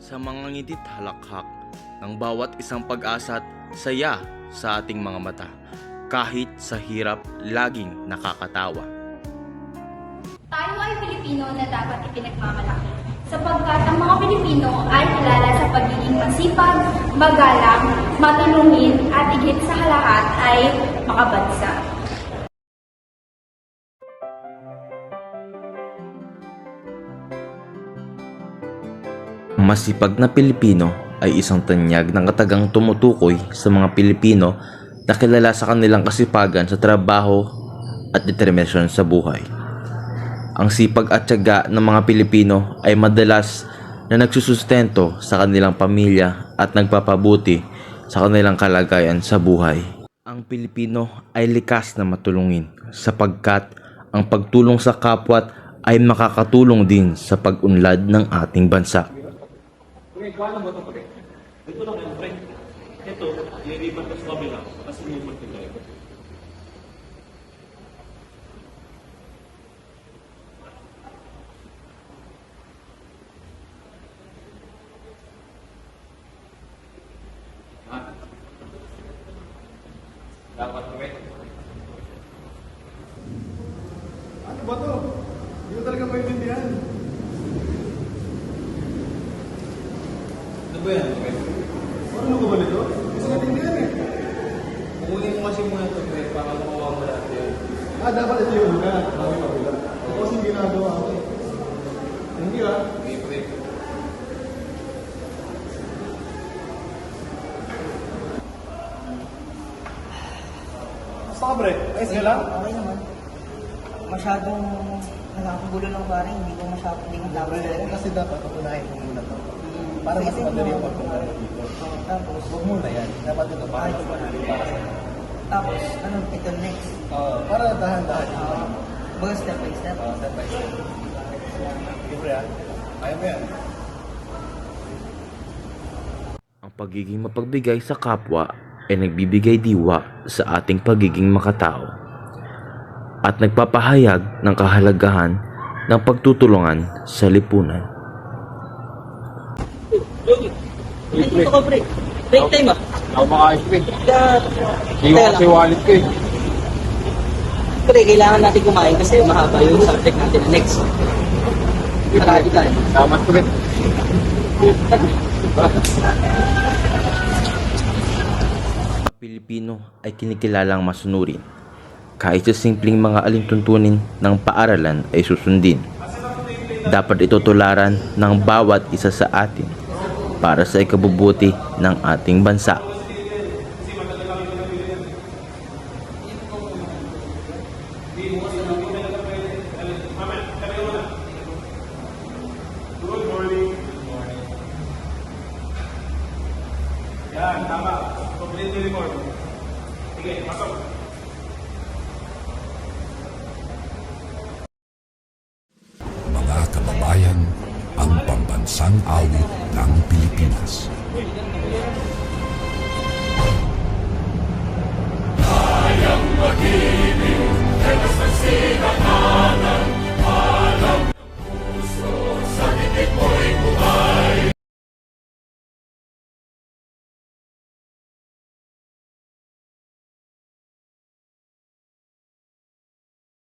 sa mga ngitit halakhak ng bawat isang pag-asa at saya sa ating mga mata. Kahit sa hirap, laging nakakatawa. Tayo ay Pilipino na dapat ipinagmamalaki, sapagkat ang mga Pilipino ay kilala sa pagiging masipag, magalang, matulungin, at higit sa lahat ay makabansa. Ang masipag na Pilipino ay isang tanyag ng katagang tumutukoy sa mga Pilipino na kilala sa kanilang kasipagan sa trabaho at determinasyon sa buhay. Ang sipag at tiyaga ng mga Pilipino ay madalas na nagsusustento sa kanilang pamilya at nagpapabuti sa kanilang kalagayan sa buhay. Ang Pilipino ay likas na matulungin sapagkat ang pagtulong sa kapwa ay makakatulong din sa pag-unlad ng ating bansa. Paano mo ito, pre? Dito lang yung pre. Ito, lilipat ko sa kabila. Kasi movement ko tayo. Dapat, pre. Ano ba to? Hindi ko talaga maintindihan. Ano ba yan, pre? Ano ba nito? Hindi ko maintindihan eh. Kukunin mo kasi muna ito, pre. Para makuha mo lahat yun. Dapat ito yung una. Bakit kabila? Ako kasing ginagawa ko eh. Hindi ah. Okay, pre. Basta ka pre. Ayos ka lang? Okay naman. Masyadong nakakagulo lang pare, hindi ko laban talaga. Kasi dapat unahin mo muna to. Para mas madali yung pagpunta dito. Tapos, Huwag muna yan. Dapat ito para mas madali para sa tapos, ano, ito next. para dahan-dahan. Baga step by step. Step by step. Sige pre ah. Kaya mo yan. Ang pagiging mapagbigay sa kapwa ay nagbibigay diwa sa ating pagiging makatao at nagpapahayag ng kahalagahan ng pagtutulungan sa lipunan. Ay, dito ko break. Break time ah. Ako makaayos, pre. Hindi ko Kaya kasi lang. wallet ko eh. Pre, kailangan natin kumain kasi mahaba yung subject natin. Next. Marami tayo. Salamat, pre. Ang Pilipino ay kinikilalang masunurin. Kahit sa simpleng mga alintuntunin ng paaralan ay susundin. Dapat ito tularan ng bawat isa sa atin para sa ikabubuti ng ating bansa. Yan, tama. Complete uniform. Sige, pasok. Mga kababayan, ang pambansang awit ng Pilipinas. Kayang mag-ibig,